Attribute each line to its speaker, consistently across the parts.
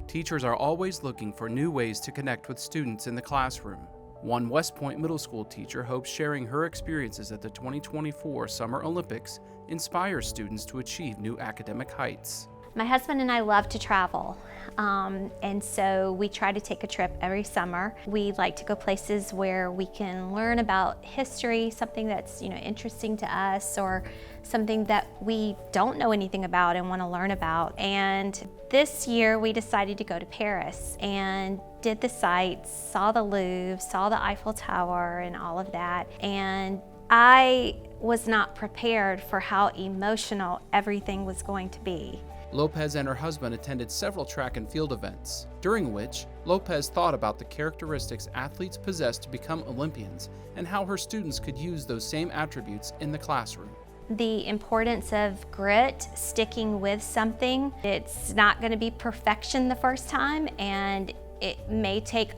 Speaker 1: Teachers are always looking for new ways to connect with students in the classroom. One West Point Middle School teacher hopes sharing her experiences at the 2024 Summer Olympics inspires students to achieve new academic heights.
Speaker 2: My husband and I love to travel, and so we try to take a trip every summer. We like to go places where we can learn about history, something that's interesting to us, or something that we don't know anything about and want to learn about. And this year we decided to go to Paris and did the sights, saw the Louvre, saw the Eiffel Tower and all of that. And I was not prepared for how emotional everything was going to be.
Speaker 1: Lopez and her husband attended several track and field events, during which Lopez thought about the characteristics athletes possess to become Olympians and how her students could use those same attributes in the classroom.
Speaker 2: The importance of grit, sticking with something. It's not going to be perfection the first time, and it may take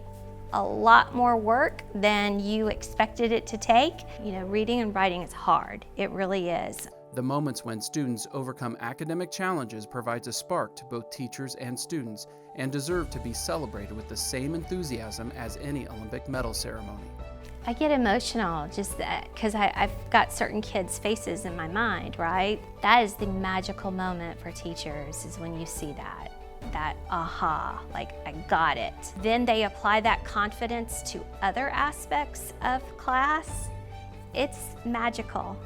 Speaker 2: a lot more work than you expected it to take. Reading and writing is hard. It really is.
Speaker 1: The moments when students overcome academic challenges provides a spark to both teachers and students and deserve to be celebrated with the same enthusiasm as any Olympic medal ceremony.
Speaker 2: I get emotional just because I've got certain kids' faces in my mind, right? That is the magical moment for teachers, is when you see that aha, like I got it. Then they apply that confidence to other aspects of class. It's magical.